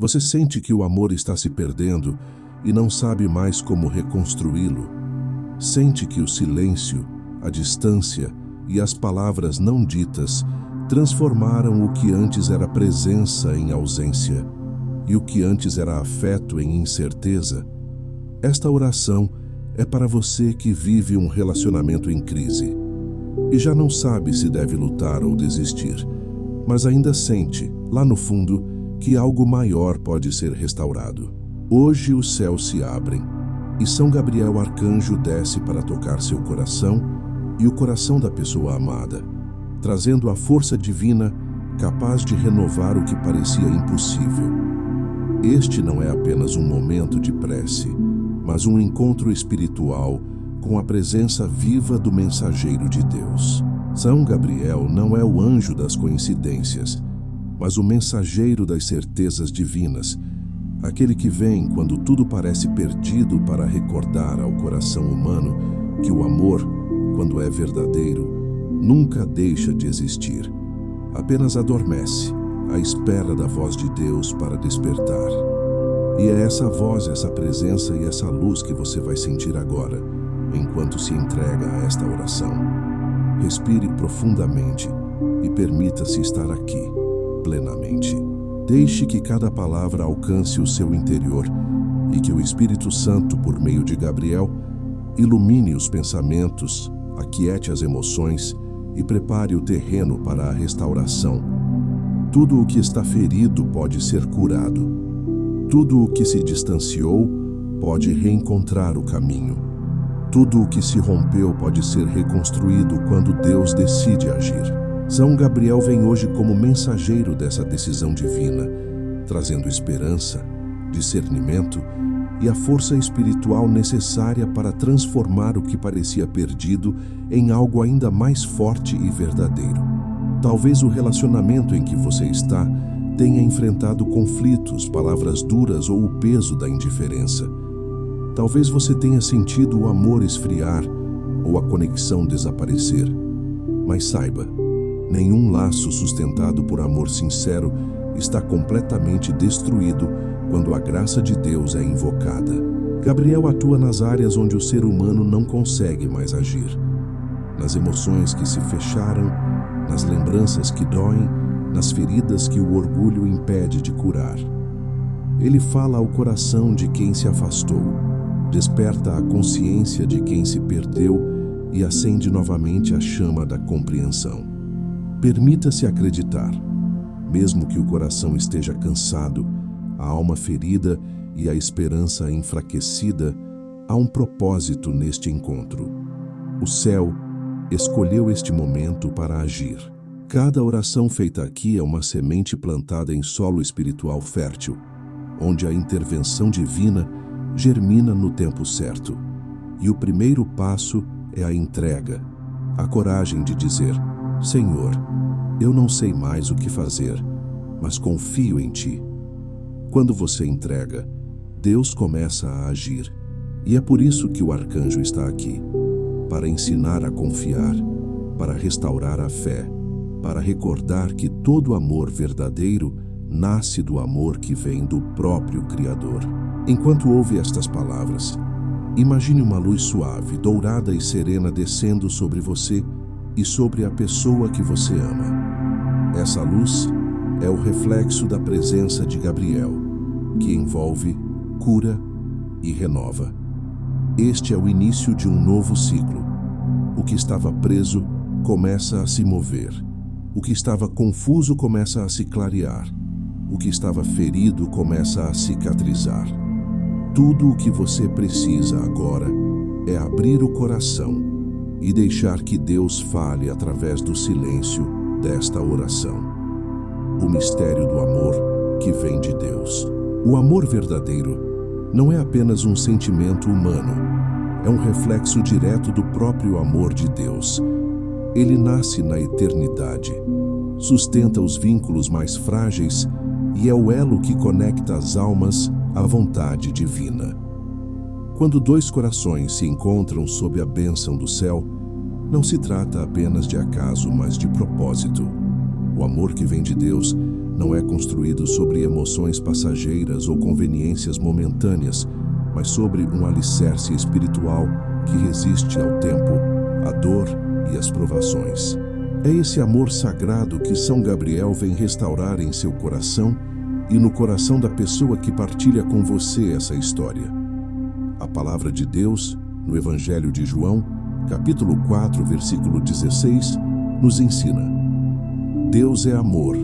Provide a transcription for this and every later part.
Você sente que o amor está se perdendo e não sabe mais como reconstruí-lo. Sente que o silêncio, a distância e as palavras não ditas transformaram o que antes era presença em ausência e o que antes era afeto em incerteza. Esta oração é para você que vive um relacionamento em crise e já não sabe se deve lutar ou desistir, mas ainda sente, lá no fundo, que algo maior pode ser restaurado. Hoje os céus se abrem e São Gabriel Arcanjo desce para tocar seu coração e o coração da pessoa amada, trazendo a força divina capaz de renovar o que parecia impossível. Este não é apenas um momento de prece, mas um encontro espiritual com a presença viva do mensageiro de Deus. São Gabriel não é o anjo das coincidências, mas o mensageiro das certezas divinas, aquele que vem quando tudo parece perdido para recordar ao coração humano que o amor, quando é verdadeiro, nunca deixa de existir, apenas adormece, à espera da voz de Deus para despertar. E é essa voz, essa presença e essa luz que você vai sentir agora, enquanto se entrega a esta oração. Respire profundamente e permita-se estar aqui, plenamente. Deixe que cada palavra alcance o seu interior e que o Espírito Santo, por meio de Gabriel, ilumine os pensamentos, aquiete as emoções e prepare o terreno para a restauração. Tudo o que está ferido pode ser curado. Tudo o que se distanciou pode reencontrar o caminho. Tudo o que se rompeu pode ser reconstruído quando Deus decide agir. São Gabriel vem hoje como mensageiro dessa decisão divina, trazendo esperança, discernimento e a força espiritual necessária para transformar o que parecia perdido em algo ainda mais forte e verdadeiro. Talvez o relacionamento em que você está tenha enfrentado conflitos, palavras duras ou o peso da indiferença. Talvez você tenha sentido o amor esfriar ou a conexão desaparecer. Mas saiba, nenhum laço sustentado por amor sincero está completamente destruído quando a graça de Deus é invocada. Gabriel atua nas áreas onde o ser humano não consegue mais agir, nas emoções que se fecharam, nas lembranças que doem, nas feridas que o orgulho impede de curar. Ele fala ao coração de quem se afastou, desperta a consciência de quem se perdeu e acende novamente a chama da compreensão. Permita-se acreditar, mesmo que o coração esteja cansado, a alma ferida e a esperança enfraquecida, há um propósito neste encontro. O céu escolheu este momento para agir. Cada oração feita aqui é uma semente plantada em solo espiritual fértil, onde a intervenção divina germina no tempo certo. E o primeiro passo é a entrega, a coragem de dizer: Senhor, eu não sei mais o que fazer, mas confio em Ti. Quando você entrega, Deus começa a agir. E é por isso que o arcanjo está aqui, para ensinar a confiar, para restaurar a fé, para recordar que todo amor verdadeiro nasce do amor que vem do próprio Criador. Enquanto ouve estas palavras, imagine uma luz suave, dourada e serena descendo sobre você e sobre a pessoa que você ama. Essa luz é o reflexo da presença de Gabriel, que envolve, cura e renova. Este é o início de um novo ciclo. O que estava preso começa a se mover. O que estava confuso começa a se clarear. O que estava ferido começa a cicatrizar. Tudo o que você precisa agora é abrir o coração e deixar que Deus fale através do silêncio desta oração. O mistério do amor que vem de Deus. O amor verdadeiro não é apenas um sentimento humano, é um reflexo direto do próprio amor de Deus. Ele nasce na eternidade, sustenta os vínculos mais frágeis e é o elo que conecta as almas à vontade divina. Quando dois corações se encontram sob a bênção do céu, não se trata apenas de acaso, mas de propósito. O amor que vem de Deus não é construído sobre emoções passageiras ou conveniências momentâneas, mas sobre um alicerce espiritual que resiste ao tempo, à dor e às provações. É esse amor sagrado que São Gabriel vem restaurar em seu coração e no coração da pessoa que partilha com você essa história. A palavra de Deus, no Evangelho de João, capítulo 4, versículo 16, nos ensina: Deus é amor,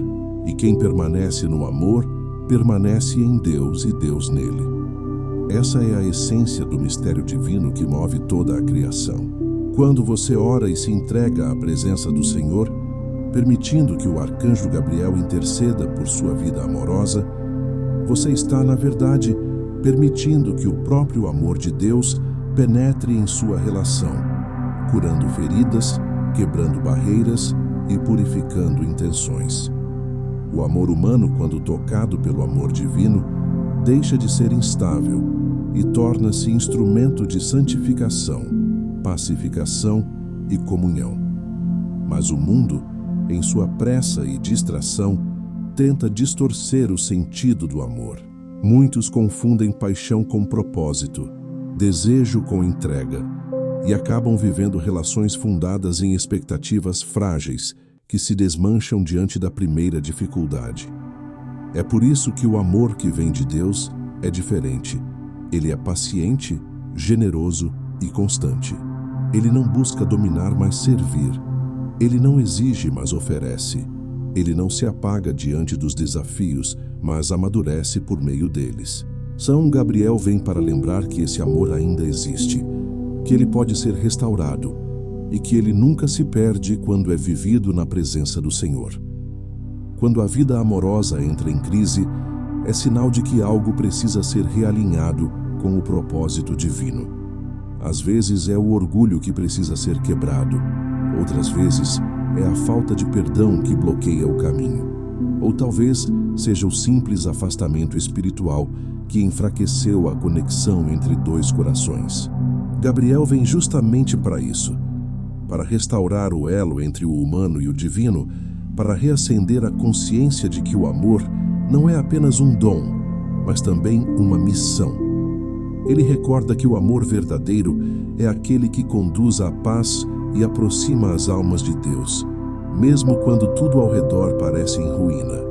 e quem permanece no amor, permanece em Deus e Deus nele. Essa é a essência do mistério divino que move toda a criação. Quando você ora e se entrega à presença do Senhor, permitindo que o arcanjo Gabriel interceda por sua vida amorosa, você está, na verdade, permitindo que o próprio amor de Deus penetre em sua relação, curando feridas, quebrando barreiras e purificando intenções. O amor humano, quando tocado pelo amor divino, deixa de ser instável e torna-se instrumento de santificação, pacificação e comunhão. Mas o mundo, em sua pressa e distração, tenta distorcer o sentido do amor. Muitos confundem paixão com propósito, desejo com entrega, e acabam vivendo relações fundadas em expectativas frágeis que se desmancham diante da primeira dificuldade. É por isso que o amor que vem de Deus é diferente. Ele é paciente, generoso e constante. Ele não busca dominar, mas servir. Ele não exige, mas oferece. Ele não se apaga diante dos desafios, mas amadurece por meio deles. São Gabriel vem para lembrar que esse amor ainda existe, que ele pode ser restaurado e que ele nunca se perde quando é vivido na presença do Senhor. Quando a vida amorosa entra em crise, é sinal de que algo precisa ser realinhado com o propósito divino. Às vezes é o orgulho que precisa ser quebrado, outras vezes é a falta de perdão que bloqueia o caminho. Ou talvez seja o simples afastamento espiritual que enfraqueceu a conexão entre dois corações. Gabriel vem justamente para isso, para restaurar o elo entre o humano e o divino, para reacender a consciência de que o amor não é apenas um dom, mas também uma missão. Ele recorda que o amor verdadeiro é aquele que conduz à paz e aproxima as almas de Deus, mesmo quando tudo ao redor parece em ruína.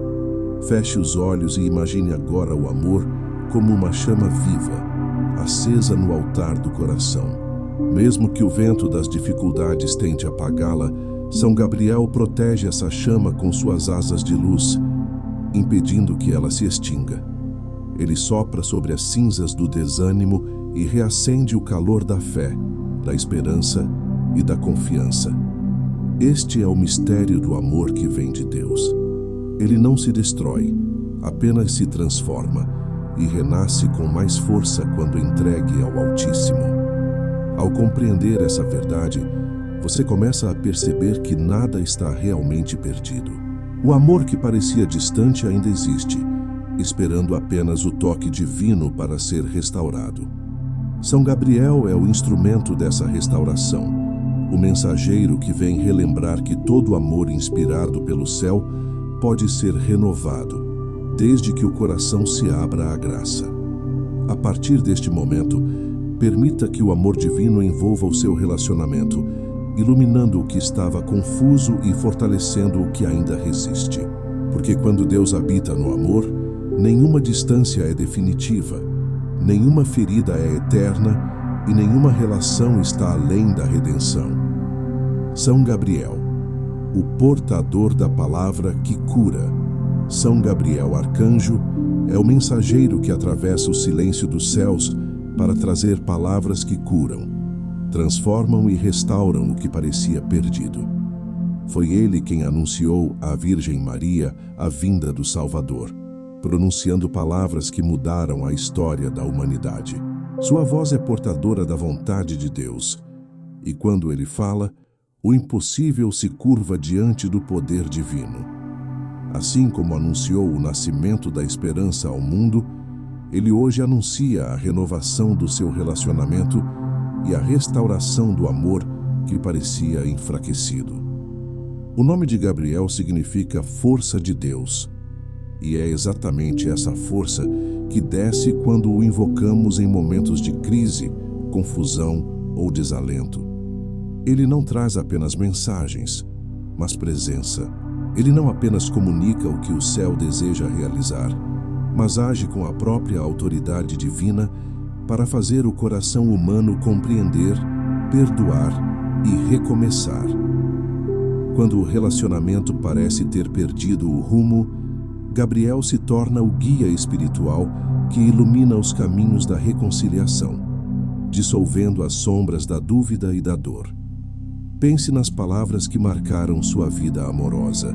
Feche os olhos e imagine agora o amor como uma chama viva, acesa no altar do coração. Mesmo que o vento das dificuldades tente apagá-la, São Gabriel protege essa chama com suas asas de luz, impedindo que ela se extinga. Ele sopra sobre as cinzas do desânimo e reacende o calor da fé, da esperança e da confiança. Este é o mistério do amor que vem de Deus. Ele não se destrói, apenas se transforma e renasce com mais força quando entregue ao Altíssimo. Ao compreender essa verdade, você começa a perceber que nada está realmente perdido. O amor que parecia distante ainda existe, esperando apenas o toque divino para ser restaurado. São Gabriel é o instrumento dessa restauração, o mensageiro que vem relembrar que todo amor inspirado pelo céu pode ser renovado, desde que o coração se abra à graça. A partir deste momento, permita que o amor divino envolva o seu relacionamento, iluminando o que estava confuso e fortalecendo o que ainda resiste. Porque quando Deus habita no amor, nenhuma distância é definitiva, nenhuma ferida é eterna e nenhuma relação está além da redenção. São Gabriel, o portador da palavra que cura. São Gabriel, arcanjo, é o mensageiro que atravessa o silêncio dos céus para trazer palavras que curam, transformam e restauram o que parecia perdido. Foi ele quem anunciou à Virgem Maria a vinda do Salvador, pronunciando palavras que mudaram a história da humanidade. Sua voz é portadora da vontade de Deus, e quando ele fala, o impossível se curva diante do poder divino. Assim como anunciou o nascimento da esperança ao mundo, ele hoje anuncia a renovação do seu relacionamento e a restauração do amor que parecia enfraquecido. O nome de Gabriel significa força de Deus. E é exatamente essa força que desce quando o invocamos em momentos de crise, confusão ou desalento. Ele não traz apenas mensagens, mas presença. Ele não apenas comunica o que o céu deseja realizar, mas age com a própria autoridade divina para fazer o coração humano compreender, perdoar e recomeçar. Quando o relacionamento parece ter perdido o rumo, Gabriel se torna o guia espiritual que ilumina os caminhos da reconciliação, dissolvendo as sombras da dúvida e da dor. Pense nas palavras que marcaram sua vida amorosa,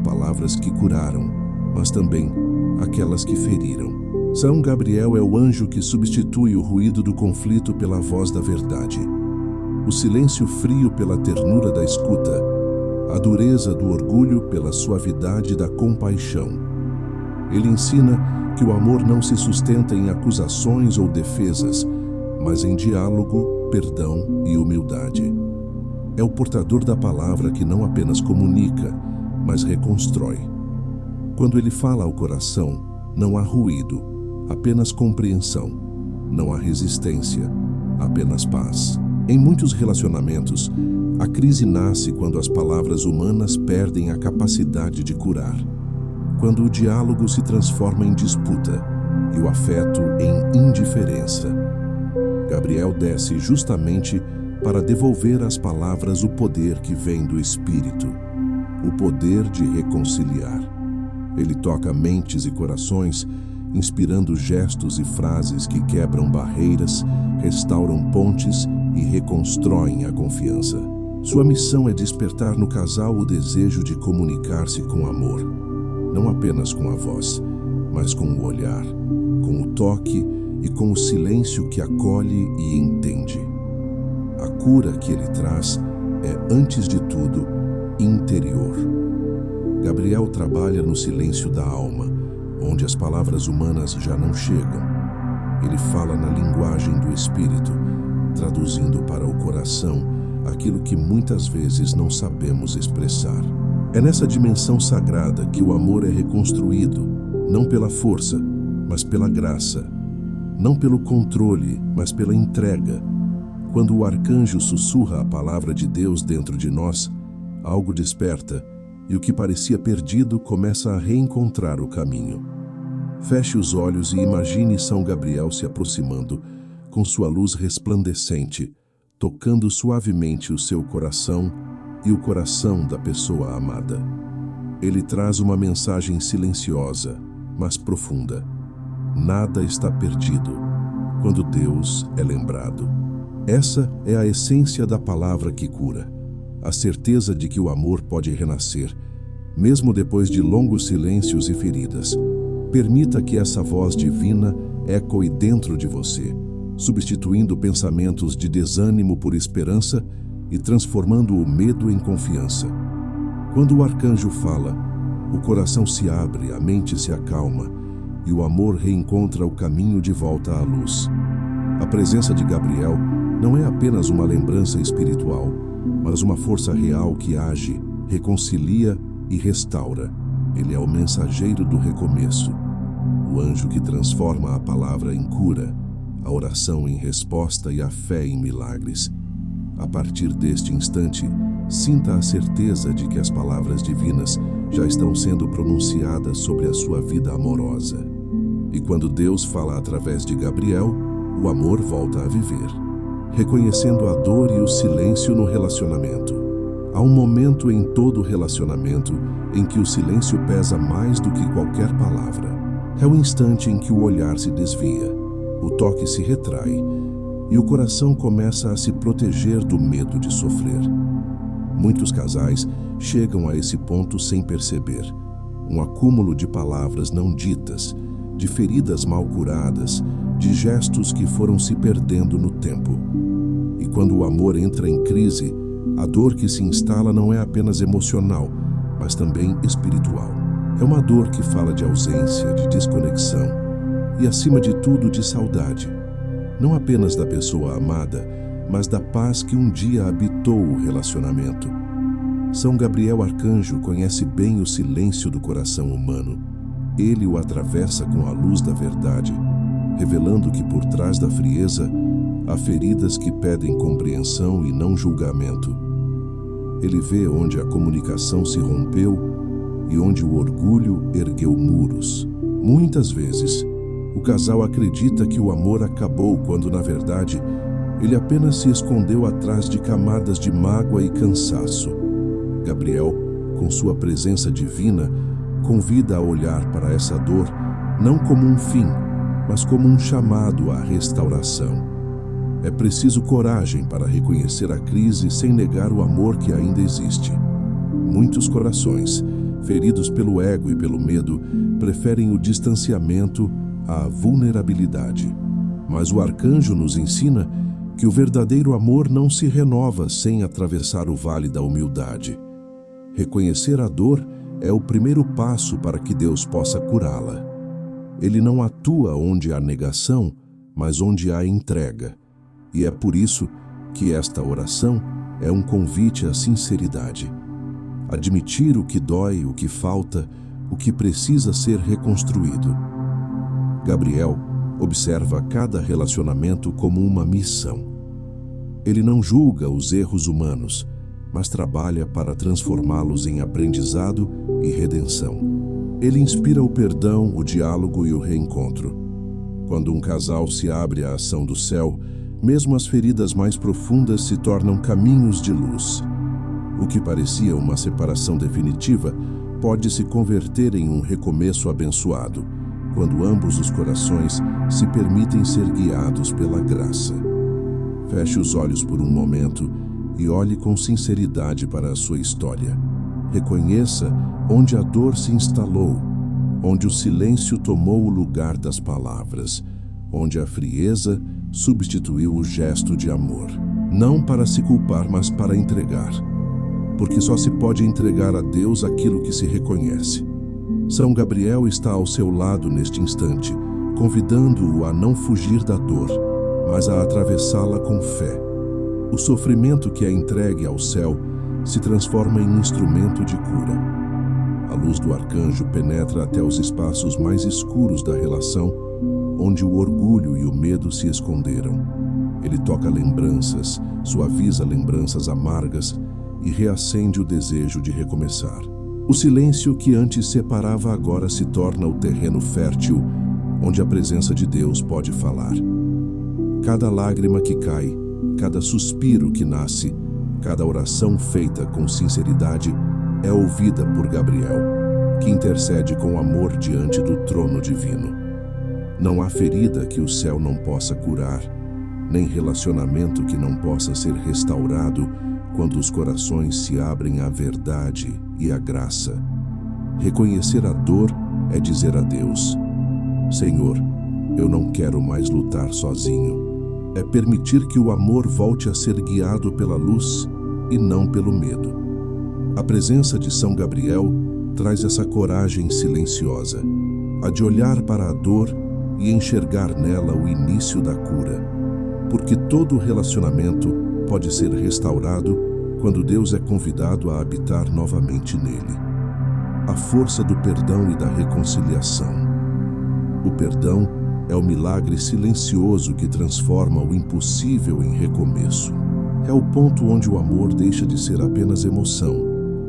palavras que curaram, mas também aquelas que feriram. São Gabriel é o anjo que substitui o ruído do conflito pela voz da verdade, o silêncio frio pela ternura da escuta, a dureza do orgulho pela suavidade da compaixão. Ele ensina que o amor não se sustenta em acusações ou defesas, mas em diálogo, perdão e humildade. É o portador da palavra que não apenas comunica, mas reconstrói. Quando ele fala ao coração, não há ruído, apenas compreensão. Não há resistência, apenas paz. Em muitos relacionamentos, a crise nasce quando as palavras humanas perdem a capacidade de curar, quando o diálogo se transforma em disputa e o afeto em indiferença. Gabriel desce justamente para devolver às palavras o poder que vem do Espírito, o poder de reconciliar. Ele toca mentes e corações, inspirando gestos e frases que quebram barreiras, restauram pontes e reconstroem a confiança. Sua missão é despertar no casal o desejo de comunicar-se com amor, não apenas com a voz, mas com o olhar, com o toque e com o silêncio que acolhe e entende. A cura que ele traz é, antes de tudo, interior. Gabriel trabalha no silêncio da alma, onde as palavras humanas já não chegam. Ele fala na linguagem do Espírito, traduzindo para o coração aquilo que muitas vezes não sabemos expressar. É nessa dimensão sagrada que o amor é reconstruído, não pela força, mas pela graça, não pelo controle, mas pela entrega. Quando o arcanjo sussurra a palavra de Deus dentro de nós, algo desperta e o que parecia perdido começa a reencontrar o caminho. Feche os olhos e imagine São Gabriel se aproximando, com sua luz resplandecente, tocando suavemente o seu coração e o coração da pessoa amada. Ele traz uma mensagem silenciosa, mas profunda. Nada está perdido quando Deus é lembrado. Essa é a essência da palavra que cura, a certeza de que o amor pode renascer, mesmo depois de longos silêncios e feridas. Permita que essa voz divina ecoe dentro de você, substituindo pensamentos de desânimo por esperança e transformando o medo em confiança. Quando o arcanjo fala, o coração se abre, a mente se acalma e o amor reencontra o caminho de volta à luz. A presença de Gabriel não é apenas uma lembrança espiritual, mas uma força real que age, reconcilia e restaura. Ele é o mensageiro do recomeço, o anjo que transforma a palavra em cura, a oração em resposta e a fé em milagres. A partir deste instante, sinta a certeza de que as palavras divinas já estão sendo pronunciadas sobre a sua vida amorosa. E quando Deus fala através de Gabriel, o amor volta a viver, reconhecendo a dor e o silêncio no relacionamento. Há um momento em todo relacionamento em que o silêncio pesa mais do que qualquer palavra. É o instante em que o olhar se desvia, o toque se retrai e o coração começa a se proteger do medo de sofrer. Muitos casais chegam a esse ponto sem perceber. Um acúmulo de palavras não ditas, de feridas mal curadas, de gestos que foram se perdendo no tempo. E quando o amor entra em crise, a dor que se instala não é apenas emocional, mas também espiritual. É uma dor que fala de ausência, de desconexão e, acima de tudo, de saudade. Não apenas da pessoa amada, mas da paz que um dia habitou o relacionamento. São Gabriel Arcanjo conhece bem o silêncio do coração humano. ele o atravessa com a luz da verdade, revelando que por trás da frieza há feridas que pedem compreensão e não julgamento. Ele vê onde a comunicação se rompeu e onde o orgulho ergueu muros. Muitas vezes, o casal acredita que o amor acabou quando, na verdade, ele apenas se escondeu atrás de camadas de mágoa e cansaço. Gabriel, com sua presença divina, convida a olhar para essa dor não como um fim, mas como um chamado à restauração. É preciso coragem para reconhecer a crise sem negar o amor que ainda existe. Muitos corações, feridos pelo ego e pelo medo, preferem o distanciamento à vulnerabilidade. Mas o arcanjo nos ensina que o verdadeiro amor não se renova sem atravessar o vale da humildade. Reconhecer a dor é o primeiro passo para que Deus possa curá-la. Ele não atua onde há negação, mas onde há entrega. E é por isso que esta oração é um convite à sinceridade. Admitir o que dói, o que falta, o que precisa ser reconstruído. Gabriel observa cada relacionamento como uma missão. Ele não julga os erros humanos, mas trabalha para transformá-los em aprendizado e redenção. Ele inspira o perdão, o diálogo e o reencontro. Quando um casal se abre à ação do céu, mesmo as feridas mais profundas se tornam caminhos de luz. O que parecia uma separação definitiva pode se converter em um recomeço abençoado, quando ambos os corações se permitem ser guiados pela graça. Feche os olhos por um momento e olhe com sinceridade para a sua história. Reconheça onde a dor se instalou, onde o silêncio tomou o lugar das palavras, onde a frieza substituiu o gesto de amor. Não para se culpar, mas para entregar. Porque só se pode entregar a Deus aquilo que se reconhece. São Gabriel está ao seu lado neste instante, convidando-o a não fugir da dor, mas a atravessá-la com fé. O sofrimento que é entregue ao céu se transforma em instrumento de cura. A luz do arcanjo penetra até os espaços mais escuros da relação, onde o orgulho e o medo se esconderam. Ele toca lembranças, suaviza lembranças amargas e reacende o desejo de recomeçar. O silêncio que antes separava agora se torna o terreno fértil, onde a presença de Deus pode falar. Cada lágrima que cai, cada suspiro que nasce, cada oração feita com sinceridade é ouvida por Gabriel, que intercede com amor diante do trono divino. Não há ferida que o céu não possa curar, nem relacionamento que não possa ser restaurado quando os corações se abrem à verdade e à graça. Reconhecer a dor é dizer a Deus: Senhor, eu não quero mais lutar sozinho. É permitir que o amor volte a ser guiado pela luz e não pelo medo. A presença de São Gabriel traz essa coragem silenciosa, a de olhar para a dor e enxergar nela o início da cura, porque todo relacionamento pode ser restaurado quando Deus é convidado a habitar novamente nele. A força do perdão e da reconciliação. O perdão é o milagre silencioso que transforma o impossível em recomeço. É o ponto onde o amor deixa de ser apenas emoção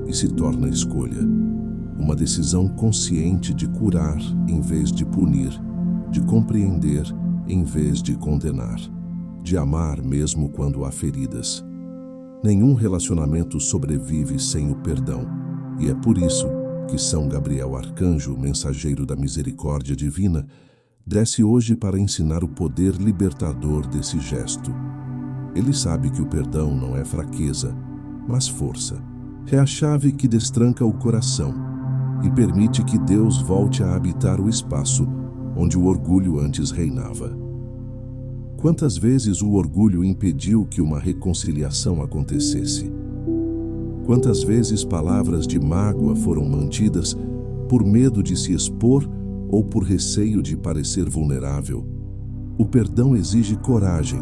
e se torna escolha. Uma decisão consciente de curar em vez de punir, de compreender em vez de condenar, de amar mesmo quando há feridas. Nenhum relacionamento sobrevive sem o perdão, e é por isso que São Gabriel Arcanjo, mensageiro da misericórdia divina, desce hoje para ensinar o poder libertador desse gesto. Ele sabe que o perdão não é fraqueza, mas força. É a chave que destranca o coração e permite que Deus volte a habitar o espaço onde o orgulho antes reinava. Quantas vezes o orgulho impediu que uma reconciliação acontecesse? Quantas vezes palavras de mágoa foram mantidas por medo de se expor ou por receio de parecer vulnerável? O perdão exige coragem,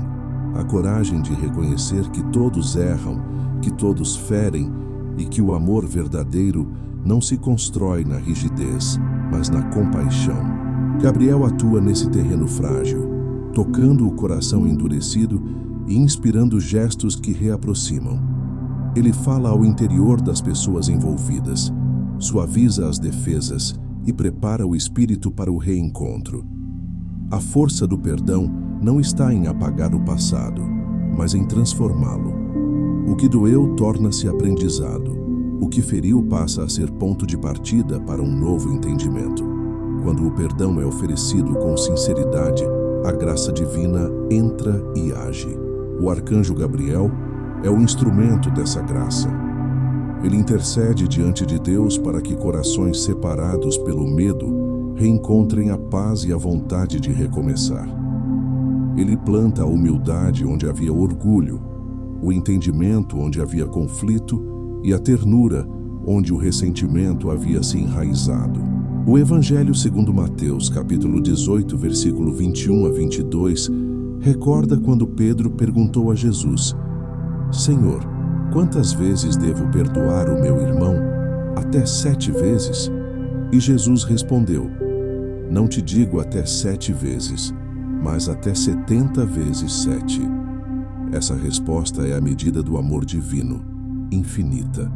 a coragem de reconhecer que todos erram, que todos ferem e que o amor verdadeiro não se constrói na rigidez, mas na compaixão. Gabriel atua nesse terreno frágil, tocando o coração endurecido e inspirando gestos que reaproximam. Ele fala ao interior das pessoas envolvidas, suaviza as defesas e prepara o espírito para o reencontro. A força do perdão não está em apagar o passado, mas em transformá-lo. O que doeu torna-se aprendizado. O que feriu passa a ser ponto de partida para um novo entendimento. Quando o perdão é oferecido com sinceridade, a graça divina entra e age. O arcanjo Gabriel é o instrumento dessa graça. Ele intercede diante de Deus para que corações separados pelo medo reencontrem a paz e a vontade de recomeçar. Ele planta a humildade onde havia orgulho, o entendimento onde havia conflito e a ternura onde o ressentimento havia se enraizado. O Evangelho segundo Mateus, capítulo 18, versículo 21 a 22, recorda quando Pedro perguntou a Jesus: Senhor, quantas vezes devo perdoar o meu irmão? Até 7 vezes? E Jesus respondeu: Não te digo até 7 vezes, mas até 70 vezes 7. Essa resposta é a medida do amor divino, infinita.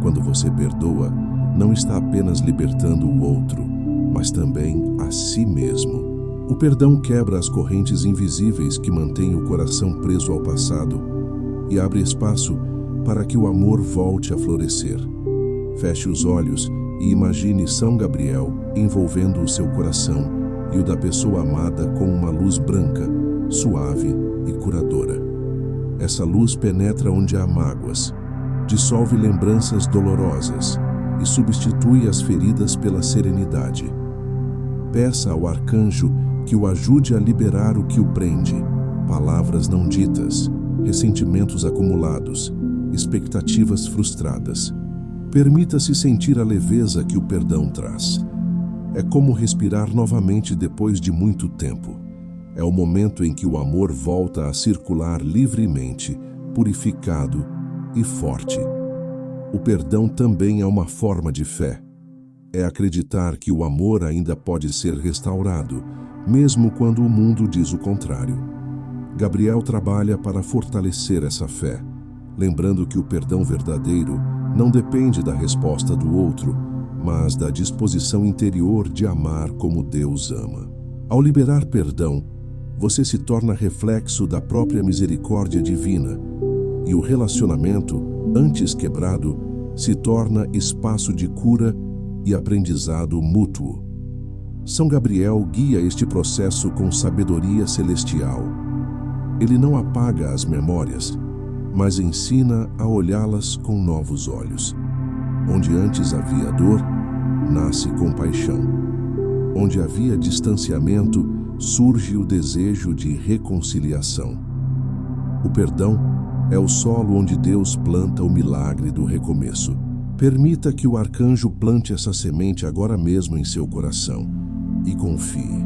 Quando você perdoa, não está apenas libertando o outro, mas também a si mesmo. O perdão quebra as correntes invisíveis que mantêm o coração preso ao passado e abre espaço para que o amor volte a florescer. Feche os olhos e imagine São Gabriel envolvendo o seu coração e o da pessoa amada com uma luz branca, suave e curadora. Essa luz penetra onde há mágoas, dissolve lembranças dolorosas e substitui as feridas pela serenidade. Peça ao arcanjo que o ajude a liberar o que o prende, palavras não ditas, ressentimentos acumulados, expectativas frustradas. Permita-se sentir a leveza que o perdão traz. É como respirar novamente depois de muito tempo. É o momento em que o amor volta a circular livremente, purificado e forte. O perdão também é uma forma de fé. É acreditar que o amor ainda pode ser restaurado, mesmo quando o mundo diz o contrário. Gabriel trabalha para fortalecer essa fé, lembrando que o perdão verdadeiro não depende da resposta do outro, mas da disposição interior de amar como Deus ama. Ao liberar perdão, você se torna reflexo da própria misericórdia divina, e o relacionamento, antes quebrado, se torna espaço de cura e aprendizado mútuo. São Gabriel guia este processo com sabedoria celestial. Ele não apaga as memórias, mas ensina a olhá-las com novos olhos. Onde antes havia dor, nasce compaixão. Onde havia distanciamento, surge o desejo de reconciliação. O perdão é o solo onde Deus planta o milagre do recomeço. Permita que o arcanjo plante essa semente agora mesmo em seu coração e confie.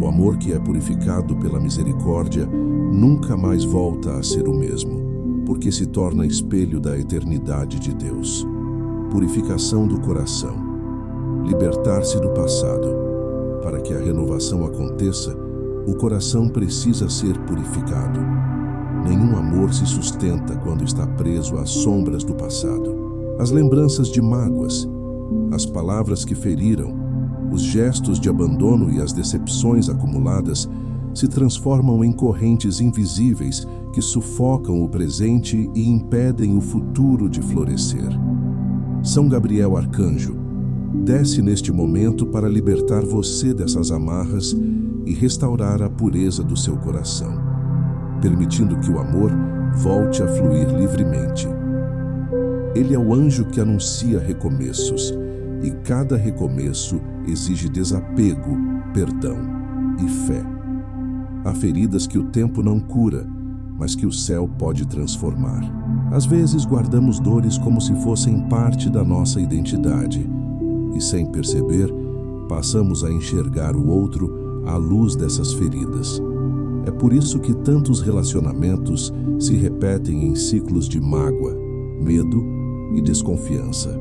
O amor que é purificado pela misericórdia nunca mais volta a ser o mesmo, porque se torna espelho da eternidade de Deus. Purificação do coração. Libertar-se do passado. Para que a renovação aconteça, o coração precisa ser purificado. Nenhum amor se sustenta quando está preso às sombras do passado. As lembranças de mágoas, as palavras que feriram, os gestos de abandono e as decepções acumuladas se transformam em correntes invisíveis que sufocam o presente e impedem o futuro de florescer. São Gabriel Arcanjo, desce neste momento para libertar você dessas amarras e restaurar a pureza do seu coração, permitindo que o amor volte a fluir livremente. Ele é o anjo que anuncia recomeços, e cada recomeço exige desapego, perdão e fé. Há feridas que o tempo não cura, mas que o céu pode transformar. Às vezes guardamos dores como se fossem parte da nossa identidade, e sem perceber, passamos a enxergar o outro à luz dessas feridas. É por isso que tantos relacionamentos se repetem em ciclos de mágoa, medo e desconfiança.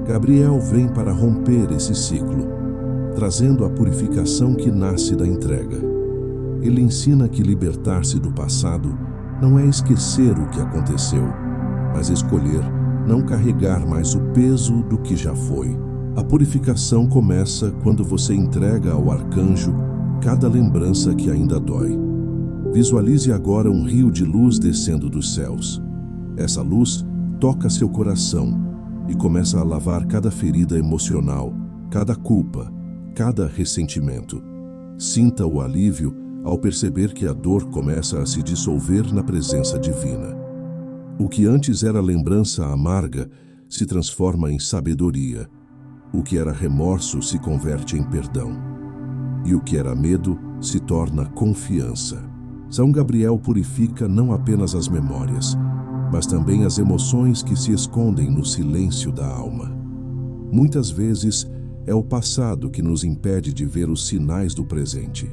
Gabriel vem para romper esse ciclo, trazendo a purificação que nasce da entrega. Ele ensina que libertar-se do passado não é esquecer o que aconteceu, mas escolher não carregar mais o peso do que já foi. A purificação começa quando você entrega ao arcanjo cada lembrança que ainda dói. Visualize agora um rio de luz descendo dos céus. Essa luz toca seu coração e começa a lavar cada ferida emocional, cada culpa, cada ressentimento. Sinta o alívio ao perceber que a dor começa a se dissolver na presença divina. O que antes era lembrança amarga se transforma em sabedoria. O que era remorso se converte em perdão. E o que era medo se torna confiança. São Gabriel purifica não apenas as memórias, mas também as emoções que se escondem no silêncio da alma. Muitas vezes é o passado que nos impede de ver os sinais do presente.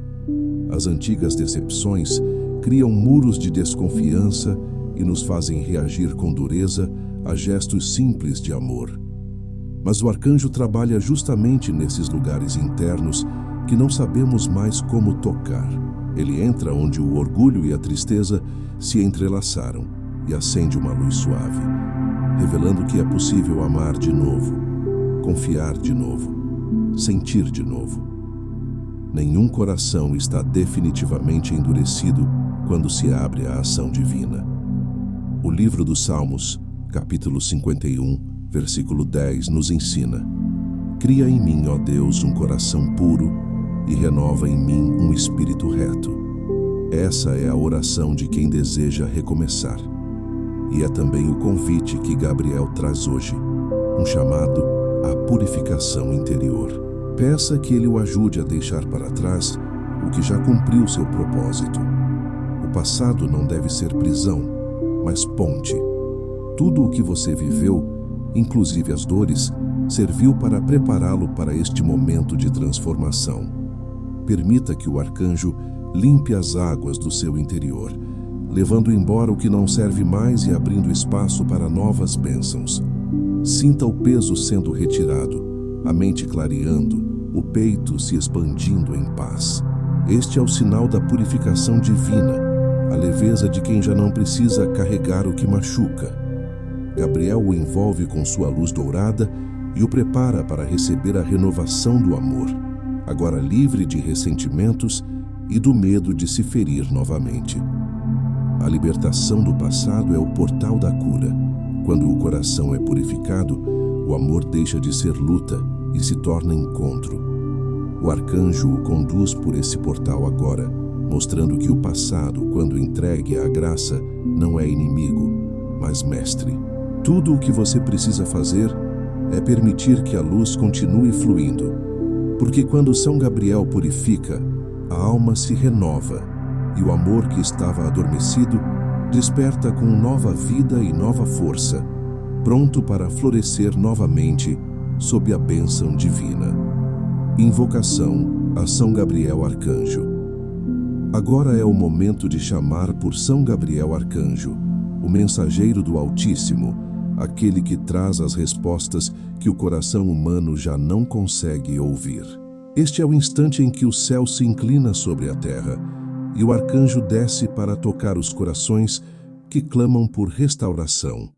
As antigas decepções criam muros de desconfiança e nos fazem reagir com dureza a gestos simples de amor. Mas o arcanjo trabalha justamente nesses lugares internos que não sabemos mais como tocar. Ele entra onde o orgulho e a tristeza se entrelaçaram e acende uma luz suave, revelando que é possível amar de novo, confiar de novo, sentir de novo. Nenhum coração está definitivamente endurecido quando se abre à ação divina. O livro dos Salmos, capítulo 51, versículo 10, nos ensina: Cria em mim, ó Deus, um coração puro e renova em mim um espírito reto. Essa é a oração de quem deseja recomeçar. E é também o convite que Gabriel traz hoje, um chamado à purificação interior. Peça que ele o ajude a deixar para trás o que já cumpriu seu propósito. O passado não deve ser prisão, mas ponte. Tudo o que você viveu, inclusive as dores, serviu para prepará-lo para este momento de transformação. Permita que o arcanjo limpe as águas do seu interior, levando embora o que não serve mais e abrindo espaço para novas bênçãos. Sinta o peso sendo retirado, a mente clareando, o peito se expandindo em paz. Este é o sinal da purificação divina, a leveza de quem já não precisa carregar o que machuca. Gabriel o envolve com sua luz dourada e o prepara para receber a renovação do amor, agora livre de ressentimentos e do medo de se ferir novamente. A libertação do passado é o portal da cura. Quando o coração é purificado, o amor deixa de ser luta e se torna encontro. O arcanjo o conduz por esse portal agora, mostrando que o passado, quando entregue à graça, não é inimigo, mas mestre. Tudo o que você precisa fazer é permitir que a luz continue fluindo, porque quando São Gabriel purifica, a alma se renova e o amor que estava adormecido desperta com nova vida e nova força, pronto para florescer novamente sob a bênção divina. Invocação a São Gabriel Arcanjo. Agora é o momento de chamar por São Gabriel Arcanjo, o mensageiro do Altíssimo, aquele que traz as respostas que o coração humano já não consegue ouvir. Este é o instante em que o céu se inclina sobre a terra e o arcanjo desce para tocar os corações que clamam por restauração.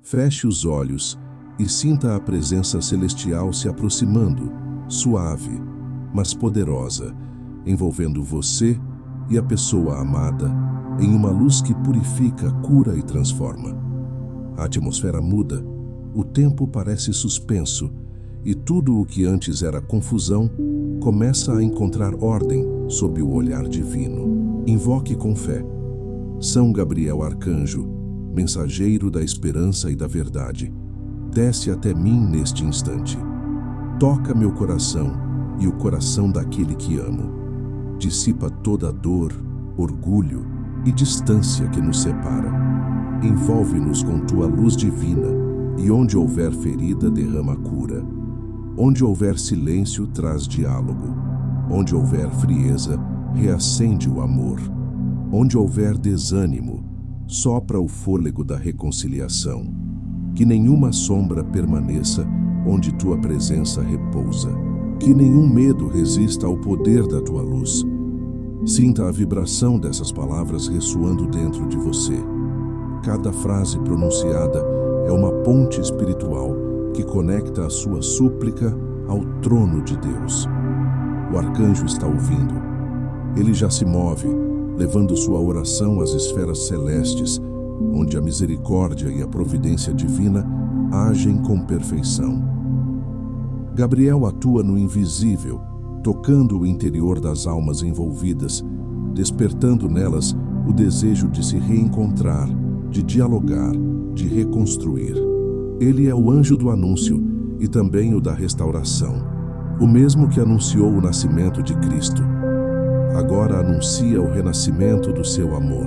Feche os olhos e sinta a presença celestial se aproximando, suave, mas poderosa, envolvendo você e a pessoa amada em uma luz que purifica, cura e transforma. A atmosfera muda, o tempo parece suspenso e tudo o que antes era confusão começa a encontrar ordem sob o olhar divino. Invoque com fé. São Gabriel Arcanjo, mensageiro da esperança e da verdade, desce até mim neste instante. Toca meu coração e o coração daquele que amo. Dissipa toda a dor, orgulho e distância que nos separa. Envolve-nos com tua luz divina e onde houver ferida, derrama cura. Onde houver silêncio, traz diálogo. Onde houver frieza, reacende o amor. Onde houver desânimo, sopra o fôlego da reconciliação. Que nenhuma sombra permaneça onde tua presença repousa. Que nenhum medo resista ao poder da tua luz. Sinta a vibração dessas palavras ressoando dentro de você. Cada frase pronunciada é uma ponte espiritual que conecta a sua súplica ao trono de Deus. O arcanjo está ouvindo. Ele já se move, levando sua oração às esferas celestes, onde a misericórdia e a providência divina agem com perfeição. Gabriel atua no invisível, tocando o interior das almas envolvidas, despertando nelas o desejo de se reencontrar, de dialogar, de reconstruir. Ele é o anjo do anúncio e também o da restauração, o mesmo que anunciou o nascimento de Cristo. Agora anuncia o renascimento do seu amor.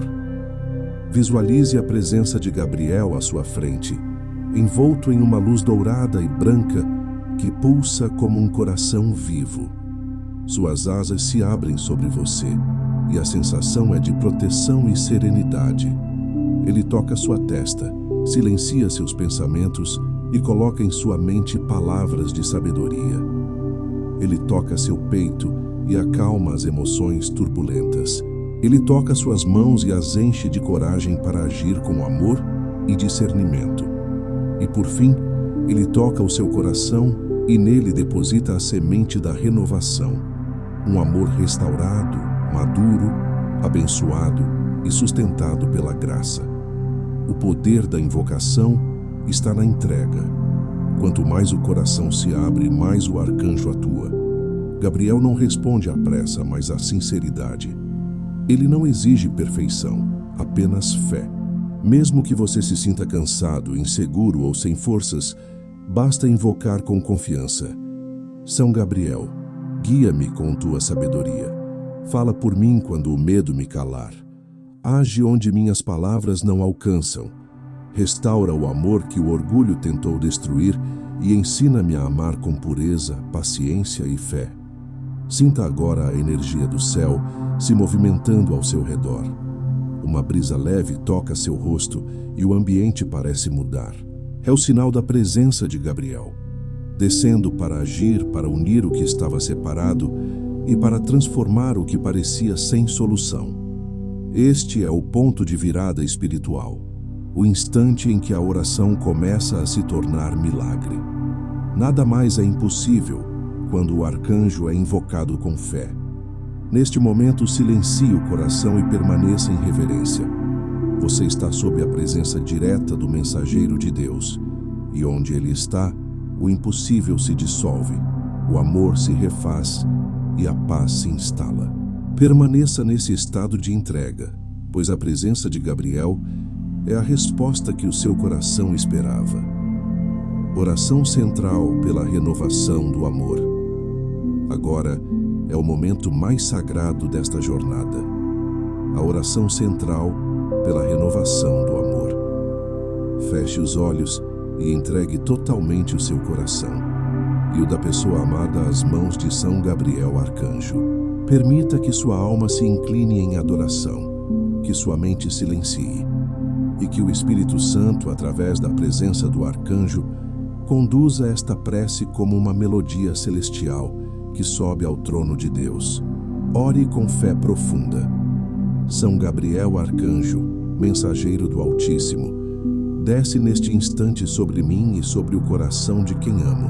Visualize a presença de Gabriel à sua frente, envolto em uma luz dourada e branca que pulsa como um coração vivo. Suas asas se abrem sobre você e a sensação é de proteção e serenidade. Ele toca sua testa, silencia seus pensamentos e coloca em sua mente palavras de sabedoria. Ele toca seu peito e acalma as emoções turbulentas. Ele toca suas mãos e as enche de coragem para agir com amor e discernimento. E por fim, ele toca o seu coração e nele deposita a semente da renovação. Um amor restaurado, maduro, abençoado e sustentado pela graça. O poder da invocação está na entrega. Quanto mais o coração se abre, mais o arcanjo atua. Gabriel não responde à pressa, mas à sinceridade. Ele não exige perfeição, apenas fé. Mesmo que você se sinta cansado, inseguro ou sem forças, basta invocar com confiança. São Gabriel, guia-me com tua sabedoria. Fala por mim quando o medo me calar. Age onde minhas palavras não alcançam. Restaura o amor que o orgulho tentou destruir e ensina-me a amar com pureza, paciência e fé. Sinta agora a energia do céu se movimentando ao seu redor. Uma brisa leve toca seu rosto e o ambiente parece mudar. É o sinal da presença de Gabriel, descendo para agir, para unir o que estava separado e para transformar o que parecia sem solução. Este é o ponto de virada espiritual, o instante em que a oração começa a se tornar milagre. Nada mais é impossível quando o arcanjo é invocado com fé. Neste momento, silencie o coração e permaneça em reverência. Você está sob a presença direta do mensageiro de Deus, e onde ele está, o impossível se dissolve, o amor se refaz e a paz se instala. Permaneça nesse estado de entrega, pois a presença de Gabriel é a resposta que o seu coração esperava. Oração central pela renovação do amor. Agora é o momento mais sagrado desta jornada. A oração central pela renovação do amor. Feche os olhos e entregue totalmente o seu coração e o da pessoa amada às mãos de São Gabriel Arcanjo. Permita que sua alma se incline em adoração, que sua mente silencie e que o Espírito Santo, através da presença do arcanjo, conduza esta prece como uma melodia celestial que sobe ao trono de Deus. Ore com fé profunda. São Gabriel Arcanjo, mensageiro do Altíssimo, desce neste instante sobre mim e sobre o coração de quem amo.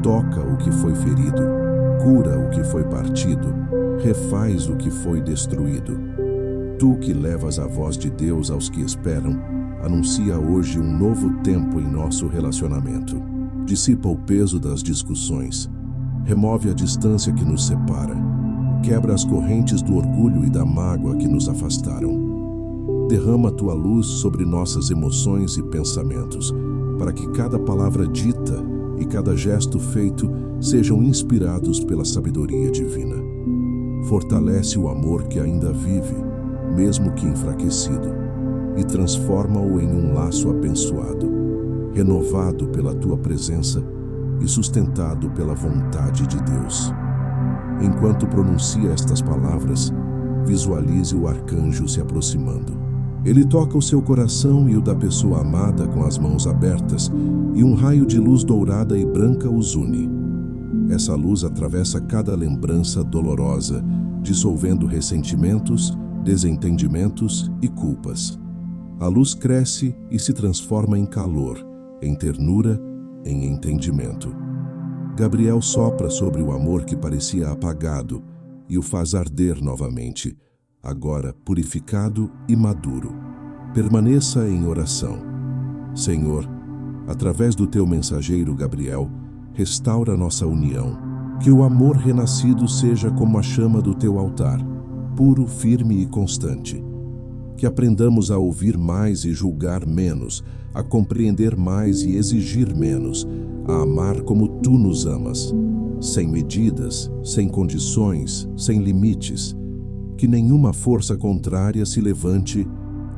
Toca o que foi ferido, cura o que foi partido, refaz o que foi destruído. Tu que levas a voz de Deus aos que esperam, anuncia hoje um novo tempo em nosso relacionamento. Dissipa o peso das discussões, remove a distância que nos separa, quebra as correntes do orgulho e da mágoa que nos afastaram. Derrama a tua luz sobre nossas emoções e pensamentos, para que cada palavra dita e cada gesto feito sejam inspirados pela sabedoria divina. Fortalece o amor que ainda vive, mesmo que enfraquecido, e transforma-o em um laço abençoado, renovado pela tua presença e sustentado pela vontade de Deus. Enquanto pronuncia estas palavras, visualize o arcanjo se aproximando. Ele toca o seu coração e o da pessoa amada com as mãos abertas, e um raio de luz dourada e branca os une. Essa luz atravessa cada lembrança dolorosa, dissolvendo ressentimentos, desentendimentos e culpas. A luz cresce e se transforma em calor, em ternura, em entendimento. Gabriel sopra sobre o amor que parecia apagado e o faz arder novamente, agora purificado e maduro. Permaneça em oração. Senhor, através do teu mensageiro Gabriel, restaura nossa união. Que o amor renascido seja como a chama do teu altar, puro, firme e constante. Que aprendamos a ouvir mais e julgar menos, a compreender mais e exigir menos, a amar como tu nos amas, sem medidas, sem condições, sem limites. Que nenhuma força contrária se levante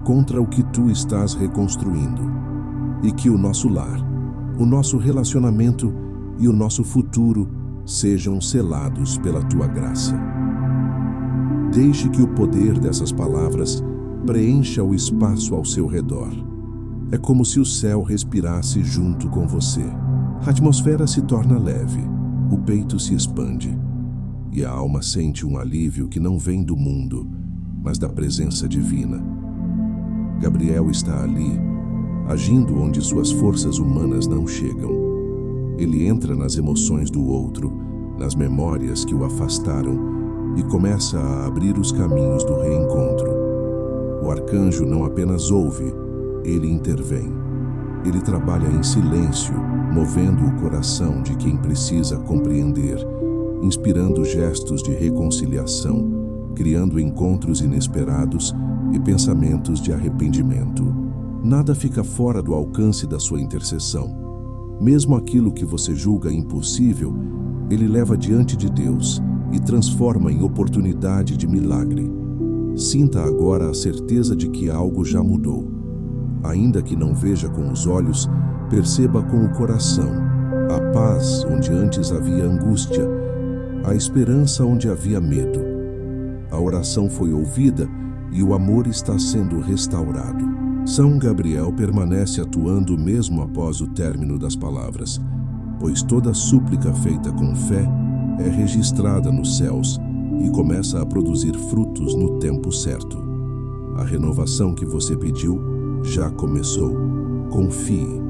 contra o que tu estás reconstruindo. E que o nosso lar, o nosso relacionamento e o nosso futuro sejam selados pela tua graça. Deixe que o poder dessas palavras preencha o espaço ao seu redor. É como se o céu respirasse junto com você. A atmosfera se torna leve, o peito se expande e a alma sente um alívio que não vem do mundo, mas da presença divina. Gabriel está ali, agindo onde suas forças humanas não chegam. Ele entra nas emoções do outro, nas memórias que o afastaram e começa a abrir os caminhos do reencontro. O arcanjo não apenas ouve, ele intervém. Ele trabalha em silêncio, movendo o coração de quem precisa compreender, inspirando gestos de reconciliação, criando encontros inesperados e pensamentos de arrependimento. Nada fica fora do alcance da sua intercessão. Mesmo aquilo que você julga impossível, ele leva diante de Deus e transforma em oportunidade de milagre. Sinta agora a certeza de que algo já mudou. Ainda que não veja com os olhos, perceba com o coração a paz onde antes havia angústia, a esperança onde havia medo. A oração foi ouvida e o amor está sendo restaurado. São Gabriel permanece atuando mesmo após o término das palavras, pois toda súplica feita com fé é registrada nos céus e começa a produzir frutos no tempo certo. A renovação que você pediu já começou. Confie.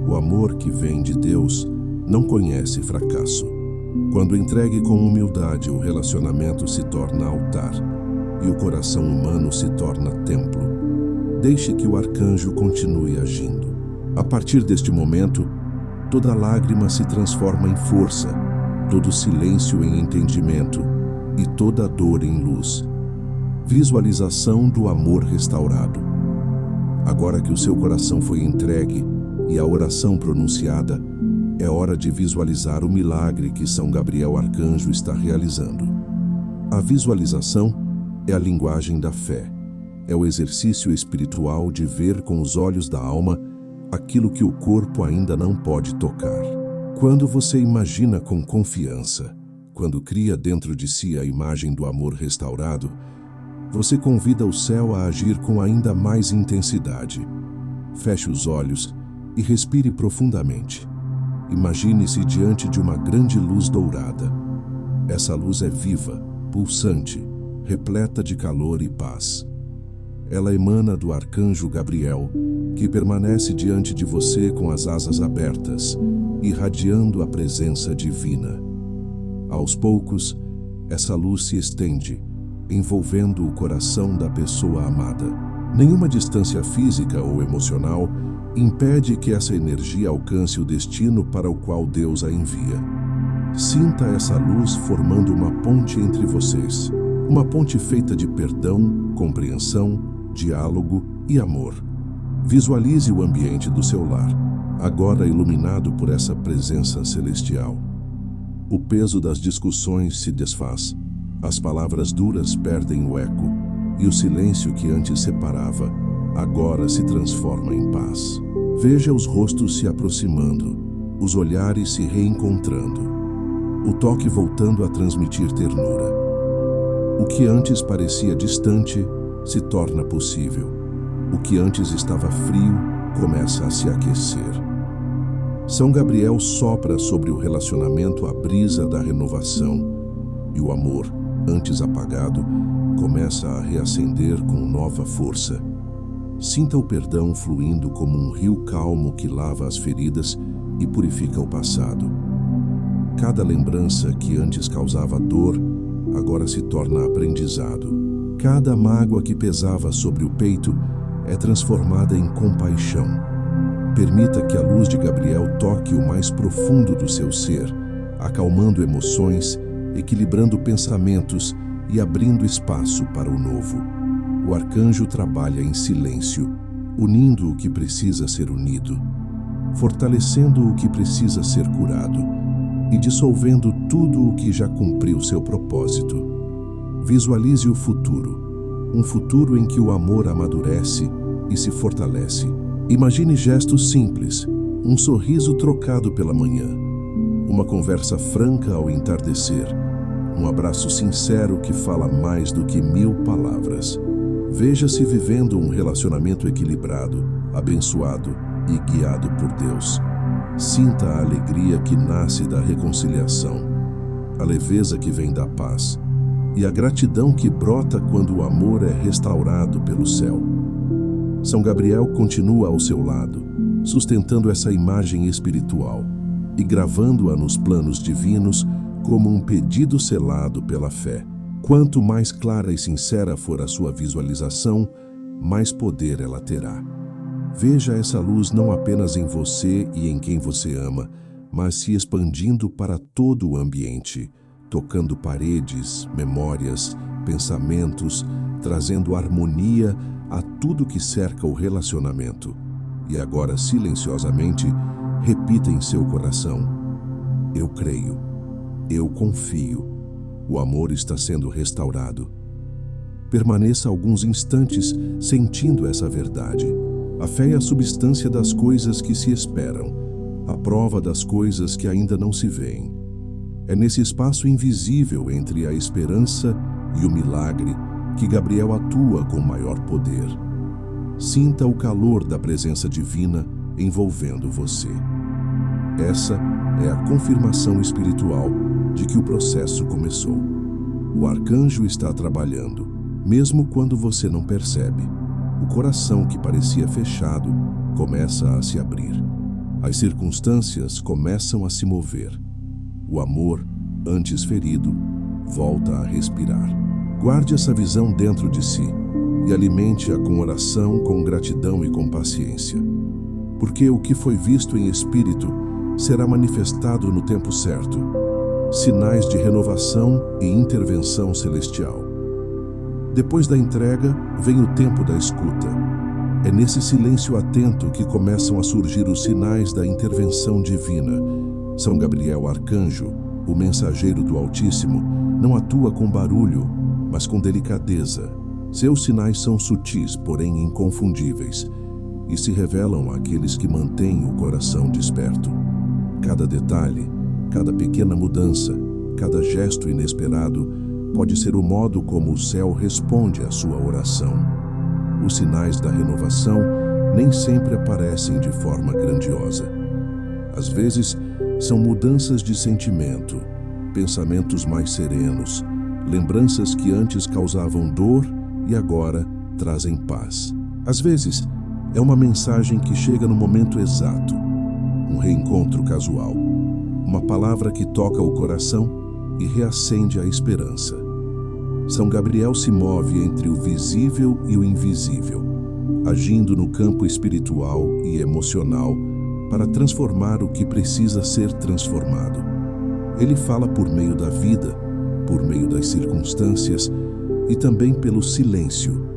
O amor que vem de Deus não conhece fracasso. Quando entregue com humildade, o relacionamento se torna altar e o coração humano se torna templo. Deixe que o arcanjo continue agindo. A partir deste momento, toda lágrima se transforma em força, todo silêncio em entendimento e toda dor em luz. Visualização do amor restaurado. Agora que o seu coração foi entregue e a oração pronunciada, é hora de visualizar o milagre que São Gabriel Arcanjo está realizando. A visualização é a linguagem da fé. É o exercício espiritual de ver com os olhos da alma aquilo que o corpo ainda não pode tocar. Quando você imagina com confiança, quando cria dentro de si a imagem do amor restaurado, você convida o céu a agir com ainda mais intensidade. Feche os olhos e respire profundamente. Imagine-se diante de uma grande luz dourada. Essa luz é viva, pulsante, repleta de calor e paz. Ela emana do arcanjo Gabriel, que permanece diante de você com as asas abertas, irradiando a presença divina. Aos poucos, essa luz se estende, envolvendo o coração da pessoa amada. Nenhuma distância física ou emocional impede que essa energia alcance o destino para o qual Deus a envia. Sinta essa luz formando uma ponte entre vocês, uma ponte feita de perdão, compreensão, diálogo e amor. Visualize o ambiente do seu lar, agora iluminado por essa presença celestial. O peso das discussões se desfaz, as palavras duras perdem o eco, e o silêncio que antes separava, agora se transforma em paz. Veja os rostos se aproximando, os olhares se reencontrando, o toque voltando a transmitir ternura. O que antes parecia distante se torna possível. O que antes estava frio começa a se aquecer. São Gabriel sopra sobre o relacionamento a brisa da renovação, e o amor, antes apagado, começa a reacender com nova força. Sinta o perdão fluindo como um rio calmo que lava as feridas e purifica o passado. Cada lembrança que antes causava dor, agora se torna aprendizado. Cada mágoa que pesava sobre o peito é transformada em compaixão. Permita que a luz de Gabriel toque o mais profundo do seu ser, acalmando emoções, equilibrando pensamentos e abrindo espaço para o novo. O arcanjo trabalha em silêncio, unindo o que precisa ser unido, fortalecendo o que precisa ser curado e dissolvendo tudo o que já cumpriu seu propósito. Visualize o futuro, um futuro em que o amor amadurece e se fortalece. Imagine gestos simples, um sorriso trocado pela manhã, uma conversa franca ao entardecer, um abraço sincero que fala mais do que 1000 palavras. Veja-se vivendo um relacionamento equilibrado, abençoado e guiado por Deus. Sinta a alegria que nasce da reconciliação, a leveza que vem da paz e a gratidão que brota quando o amor é restaurado pelo céu. São Gabriel continua ao seu lado, sustentando essa imagem espiritual e gravando-a nos planos divinos como um pedido selado pela fé. Quanto mais clara e sincera for a sua visualização, mais poder ela terá. Veja essa luz não apenas em você e em quem você ama, mas se expandindo para todo o ambiente, tocando paredes, memórias, pensamentos, trazendo harmonia a tudo que cerca o relacionamento. E agora, silenciosamente, repita em seu coração: eu creio, eu confio, o amor está sendo restaurado. Permaneça alguns instantes sentindo essa verdade. A fé é a substância das coisas que se esperam, a prova das coisas que ainda não se veem. É nesse espaço invisível entre a esperança e o milagre que Gabriel atua com maior poder. Sinta o calor da presença divina envolvendo você. Essa é a confirmação espiritual de que o processo começou. O arcanjo está trabalhando, mesmo quando você não percebe. O coração que parecia fechado começa a se abrir. As circunstâncias começam a se mover. O amor, antes ferido, volta a respirar. Guarde essa visão dentro de si e alimente-a com oração, com gratidão e com paciência. Porque o que foi visto em espírito será manifestado no tempo certo. Sinais de renovação e intervenção celestial. Depois da entrega, vem o tempo da escuta. É nesse silêncio atento que começam a surgir os sinais da intervenção divina. São Gabriel Arcanjo, o mensageiro do Altíssimo, não atua com barulho, mas com delicadeza. Seus sinais são sutis, porém inconfundíveis, e se revelam àqueles que mantêm o coração desperto. Cada detalhe, cada pequena mudança, cada gesto inesperado pode ser o modo como o céu responde à sua oração. Os sinais da renovação nem sempre aparecem de forma grandiosa. Às vezes, são mudanças de sentimento, pensamentos mais serenos, lembranças que antes causavam dor e agora trazem paz. Às vezes, é uma mensagem que chega no momento exato, um reencontro casual, uma palavra que toca o coração e reacende a esperança. São Gabriel se move entre o visível e o invisível, agindo no campo espiritual e emocional para transformar o que precisa ser transformado. Ele fala por meio da vida, por meio das circunstâncias e também pelo silêncio.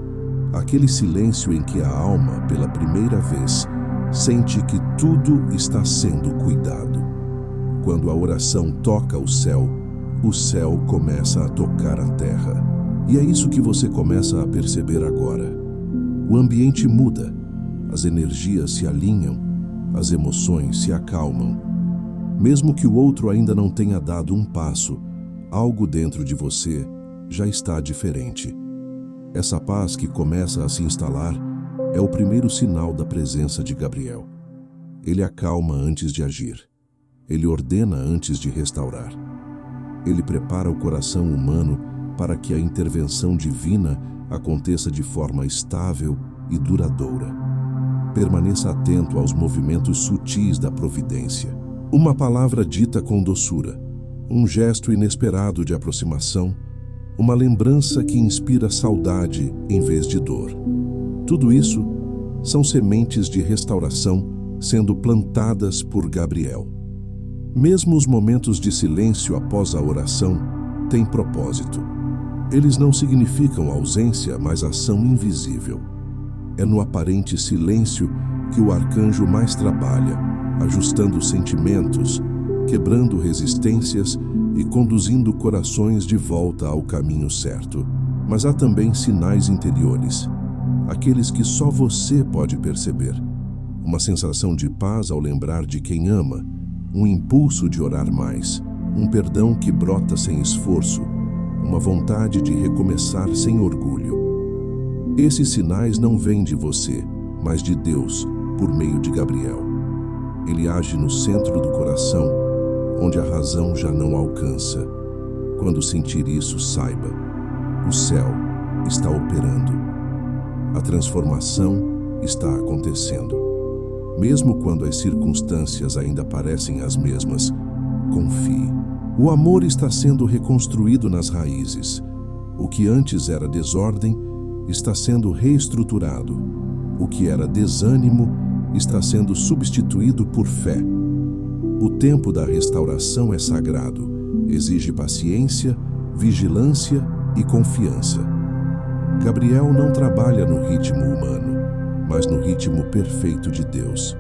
Aquele silêncio em que a alma, pela primeira vez, sente que tudo está sendo cuidado. Quando a oração toca o céu começa a tocar a terra. E é isso que você começa a perceber agora. O ambiente muda, as energias se alinham, as emoções se acalmam. Mesmo que o outro ainda não tenha dado um passo, algo dentro de você já está diferente. Essa paz que começa a se instalar é o primeiro sinal da presença de Gabriel. Ele acalma antes de agir. Ele ordena antes de restaurar. Ele prepara o coração humano para que a intervenção divina aconteça de forma estável e duradoura. Permaneça atento aos movimentos sutis da providência. Uma palavra dita com doçura, um gesto inesperado de aproximação, uma lembrança que inspira saudade em vez de dor. Tudo isso são sementes de restauração sendo plantadas por Gabriel. Mesmo os momentos de silêncio após a oração têm propósito. Eles não significam ausência, mas ação invisível. É no aparente silêncio que o arcanjo mais trabalha, ajustando sentimentos, quebrando resistências e conduzindo corações de volta ao caminho certo. Mas há também sinais interiores, aqueles que só você pode perceber. Uma sensação de paz ao lembrar de quem ama, um impulso de orar mais, um perdão que brota sem esforço, uma vontade de recomeçar sem orgulho. Esses sinais não vêm de você, mas de Deus, por meio de Gabriel. Ele age no centro do coração, onde a razão já não alcança. Quando sentir isso, saiba, o céu está operando. A transformação está acontecendo. Mesmo quando as circunstâncias ainda parecem as mesmas, confie. O amor está sendo reconstruído nas raízes. O que antes era desordem está sendo reestruturado. O que era desânimo está sendo substituído por fé. O tempo da restauração é sagrado, exige paciência, vigilância e confiança. Gabriel não trabalha no ritmo humano, mas no ritmo perfeito de Deus.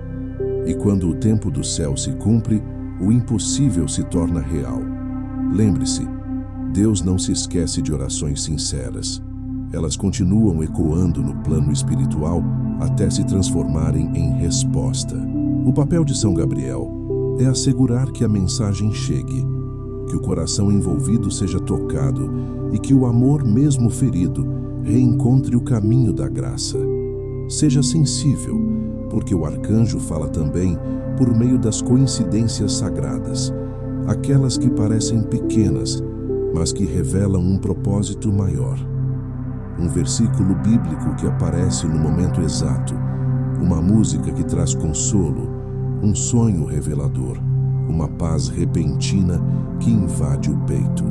E quando o tempo do céu se cumpre, o impossível se torna real. Lembre-se, Deus não se esquece de orações sinceras. Elas continuam ecoando no plano espiritual até se transformarem em resposta. O papel de São Gabriel é assegurar que a mensagem chegue, que o coração envolvido seja tocado e que o amor, mesmo ferido, reencontre o caminho da graça. Seja sensível, porque o arcanjo fala também por meio das coincidências sagradas, aquelas que parecem pequenas, mas que revelam um propósito maior. Um versículo bíblico que aparece no momento exato, uma música que traz consolo, um sonho revelador, uma paz repentina que invade o peito.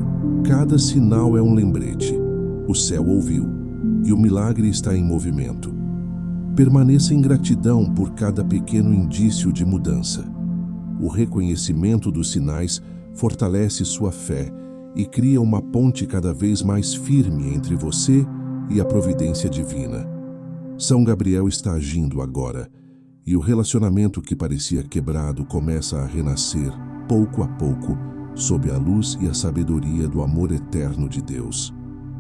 Cada sinal é um lembrete. O céu ouviu e o milagre está em movimento. Permaneça em gratidão por cada pequeno indício de mudança. O reconhecimento dos sinais fortalece sua fé e cria uma ponte cada vez mais firme entre você e a providência divina. São Gabriel está agindo agora, e o relacionamento que parecia quebrado começa a renascer, pouco a pouco, sob a luz e a sabedoria do amor eterno de Deus.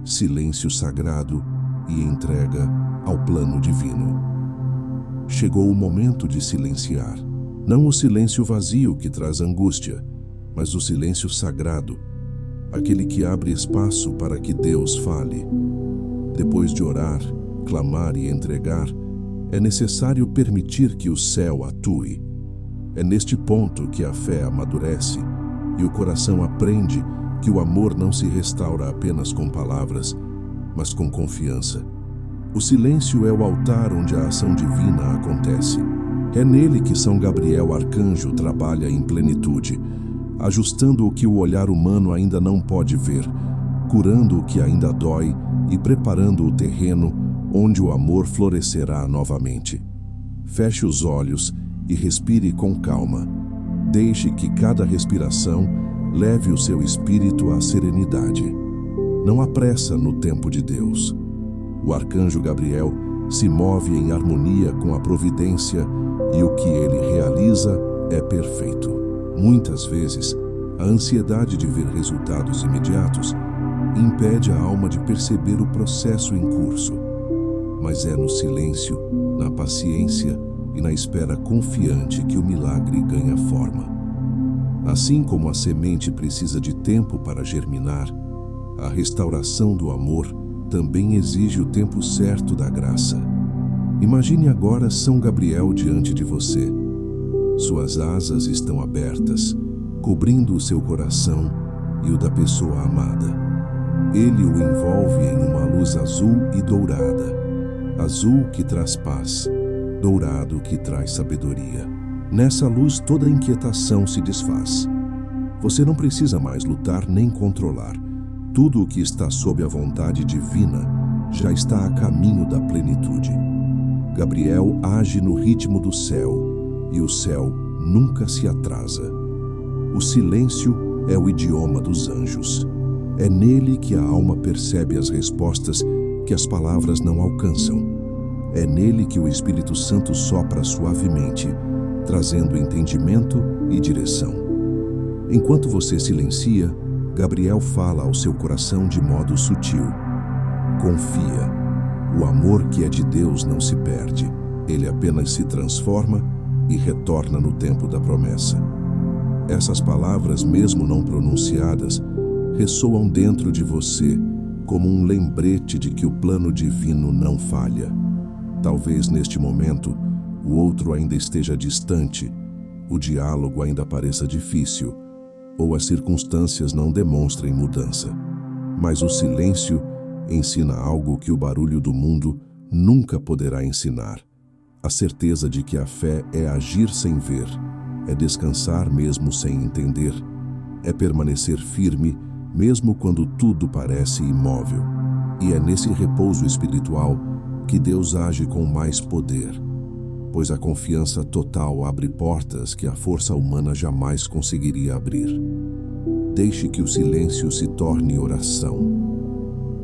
Silêncio sagrado e entrega ao plano divino. Chegou o momento de silenciar. Não o silêncio vazio que traz angústia, mas o silêncio sagrado, aquele que abre espaço para que Deus fale. Depois de orar, clamar e entregar, é necessário permitir que o céu atue. É neste ponto que a fé amadurece e o coração aprende que o amor não se restaura apenas com palavras, mas com confiança. O silêncio é o altar onde a ação divina acontece. É nele que São Gabriel Arcanjo trabalha em plenitude, ajustando o que o olhar humano ainda não pode ver, curando o que ainda dói e preparando o terreno onde o amor florescerá novamente. Feche os olhos e respire com calma. Deixe que cada respiração leve o seu espírito à serenidade. Não há pressa no tempo de Deus. O arcanjo Gabriel se move em harmonia com a providência e o que ele realiza é perfeito. Muitas vezes, a ansiedade de ver resultados imediatos impede a alma de perceber o processo em curso. Mas é no silêncio, na paciência e na espera confiante que o milagre ganha forma. Assim como a semente precisa de tempo para germinar, a restauração do amor também exige o tempo certo da graça. Imagine agora São Gabriel diante de você. Suas asas estão abertas, cobrindo o seu coração e o da pessoa amada. Ele o envolve em uma luz azul e dourada. Azul que traz paz, dourado que traz sabedoria. Nessa luz toda inquietação se desfaz. Você não precisa mais lutar nem controlar. Tudo o que está sob a vontade divina já está a caminho da plenitude. Gabriel age no ritmo do céu, e o céu nunca se atrasa. O silêncio é o idioma dos anjos. É nele que a alma percebe as respostas que as palavras não alcançam. É nele que o Espírito Santo sopra suavemente, trazendo entendimento e direção. Enquanto você silencia, Gabriel fala ao seu coração de modo sutil. Confia. O amor que é de Deus não se perde. Ele apenas se transforma e retorna no tempo da promessa. Essas palavras, mesmo não pronunciadas, ressoam dentro de você como um lembrete de que o plano divino não falha. Talvez neste momento o outro ainda esteja distante, o diálogo ainda pareça difícil, ou as circunstâncias não demonstrem mudança. Mas o silêncio ensina algo que o barulho do mundo nunca poderá ensinar. A certeza de que a fé é agir sem ver, é descansar mesmo sem entender, é permanecer firme mesmo quando tudo parece imóvel. E é nesse repouso espiritual que Deus age com mais poder, pois a confiança total abre portas que a força humana jamais conseguiria abrir. Deixe que o silêncio se torne oração.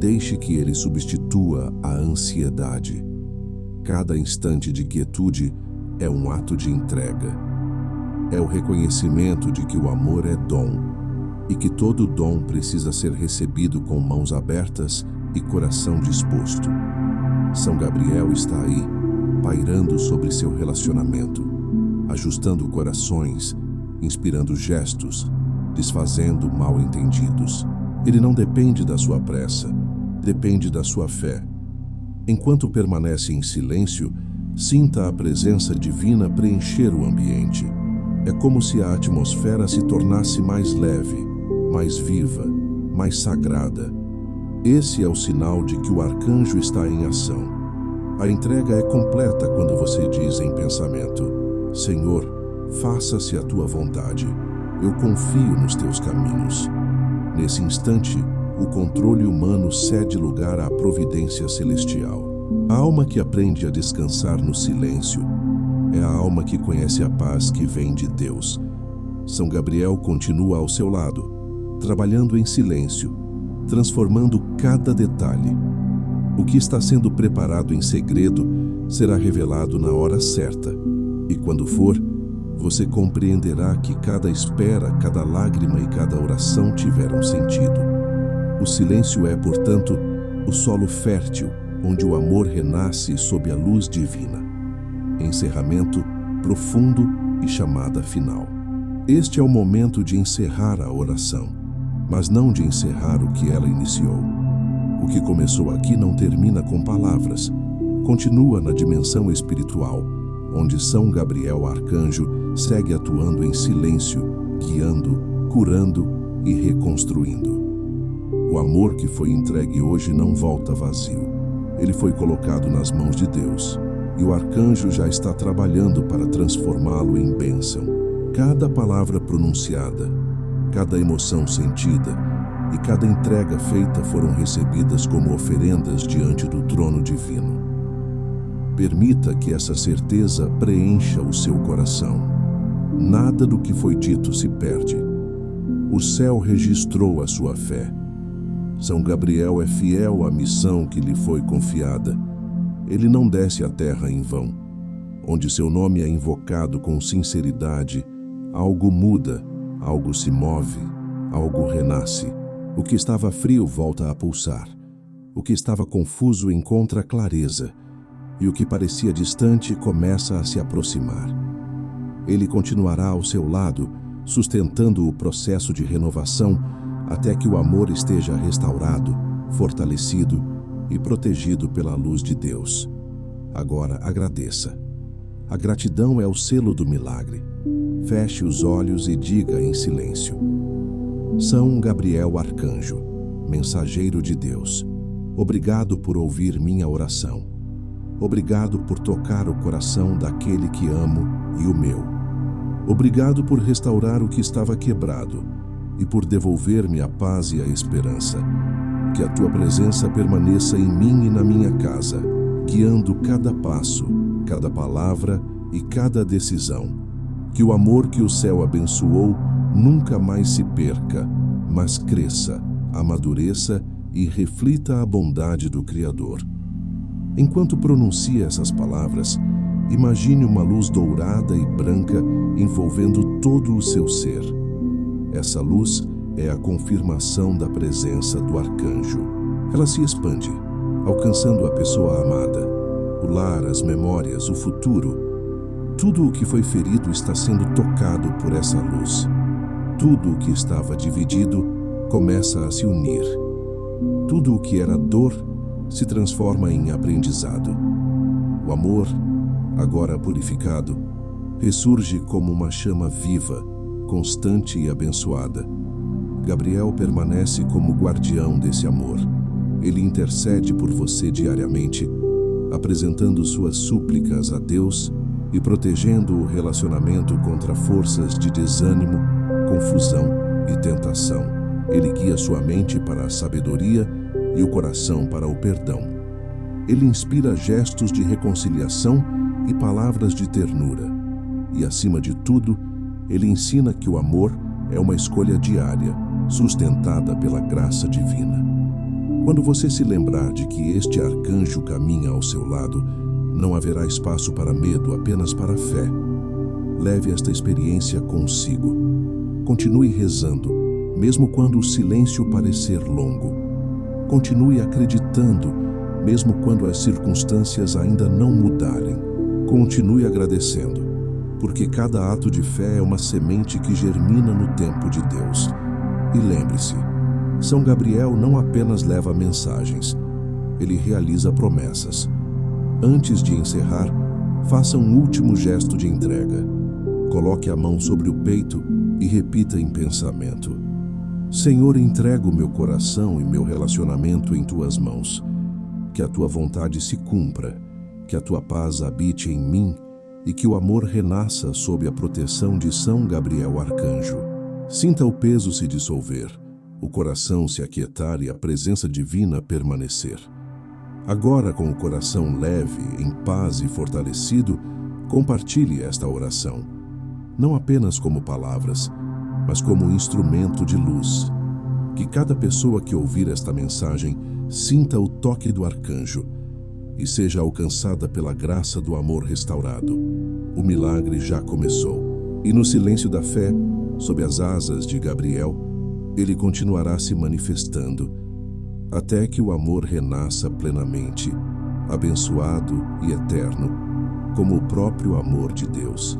Deixe que ele substitua a ansiedade. Cada instante de quietude é um ato de entrega. É o reconhecimento de que o amor é dom e que todo dom precisa ser recebido com mãos abertas e coração disposto. São Gabriel está aí, pairando sobre seu relacionamento, ajustando corações, inspirando gestos, desfazendo mal-entendidos. Ele não depende da sua pressa, depende da sua fé. Enquanto permanece em silêncio, sinta a presença divina preencher o ambiente. É como se a atmosfera se tornasse mais leve, mais viva, mais sagrada. Esse é o sinal de que o arcanjo está em ação. A entrega é completa quando você diz em pensamento: Senhor, faça-se a tua vontade. Eu confio nos teus caminhos. Nesse instante, o controle humano cede lugar à providência celestial. A alma que aprende a descansar no silêncio é a alma que conhece a paz que vem de Deus. São Gabriel continua ao seu lado, trabalhando em silêncio, transformando cada detalhe. O que está sendo preparado em segredo será revelado na hora certa, e quando for, você compreenderá que cada espera, cada lágrima e cada oração tiveram sentido. O silêncio é, portanto, o solo fértil onde o amor renasce sob a luz divina. Encerramento profundo e chamada final. Este é o momento de encerrar a oração, mas não de encerrar o que ela iniciou. O que começou aqui não termina com palavras, continua na dimensão espiritual, onde São Gabriel Arcanjo segue atuando em silêncio, guiando, curando e reconstruindo. O amor que foi entregue hoje não volta vazio. Ele foi colocado nas mãos de Deus, e o arcanjo já está trabalhando para transformá-lo em bênção. Cada palavra pronunciada, cada emoção sentida e cada entrega feita foram recebidas como oferendas diante do trono divino. Permita que essa certeza preencha o seu coração. Nada do que foi dito se perde. O céu registrou a sua fé. São Gabriel é fiel à missão que lhe foi confiada. Ele não desce à terra em vão. Onde seu nome é invocado com sinceridade, algo muda, algo se move, algo renasce. O que estava frio volta a pulsar. O que estava confuso encontra clareza. E o que parecia distante começa a se aproximar. Ele continuará ao seu lado, sustentando o processo de renovação até que o amor esteja restaurado, fortalecido e protegido pela luz de Deus. Agora agradeça. A gratidão é o selo do milagre. Feche os olhos e diga em silêncio: São Gabriel Arcanjo, mensageiro de Deus, obrigado por ouvir minha oração. Obrigado por tocar o coração daquele que amo e o meu. Obrigado por restaurar o que estava quebrado e por devolver-me a paz e a esperança. Que a tua presença permaneça em mim e na minha casa, guiando cada passo, cada palavra e cada decisão. Que o amor que o céu abençoou nunca mais se perca, mas cresça, amadureça e reflita a bondade do Criador. Enquanto pronuncia essas palavras, imagine uma luz dourada e branca envolvendo todo o seu ser. Essa luz é a confirmação da presença do arcanjo. Ela se expande, alcançando a pessoa amada, o lar, as memórias, o futuro. Tudo o que foi ferido está sendo tocado por essa luz. Tudo o que estava dividido começa a se unir. Tudo o que era dor se transforma em aprendizado. O amor, agora purificado, ressurge como uma chama viva, constante e abençoada. Gabriel permanece como guardião desse amor. Ele intercede por você diariamente, apresentando suas súplicas a Deus e protegendo o relacionamento contra forças de desânimo, confusão e tentação. Ele guia sua mente para a sabedoria e o coração para o perdão. Ele inspira gestos de reconciliação e palavras de ternura. E, acima de tudo, ele ensina que o amor é uma escolha diária, sustentada pela graça divina. Quando você se lembrar de que este arcanjo caminha ao seu lado, não haverá espaço para medo, apenas para fé. Leve esta experiência consigo. Continue rezando, mesmo quando o silêncio parecer longo. Continue acreditando, mesmo quando as circunstâncias ainda não mudarem. Continue agradecendo, porque cada ato de fé é uma semente que germina no tempo de Deus. E lembre-se, São Gabriel não apenas leva mensagens, ele realiza promessas. Antes de encerrar, faça um último gesto de entrega. Coloque a mão sobre o peito e repita em pensamento: Senhor, entrego meu coração e meu relacionamento em tuas mãos. Que a tua vontade se cumpra, que a tua paz habite em mim e que o amor renasça sob a proteção de São Gabriel Arcanjo. Sinta o peso se dissolver, o coração se aquietar e a presença divina permanecer. Agora, com o coração leve, em paz e fortalecido, compartilhe esta oração, não apenas como palavras, mas como um instrumento de luz. Que cada pessoa que ouvir esta mensagem sinta o toque do arcanjo e seja alcançada pela graça do amor restaurado. O milagre já começou, e no silêncio da fé, sob as asas de Gabriel, ele continuará se manifestando, até que o amor renasça plenamente, abençoado e eterno, como o próprio amor de Deus.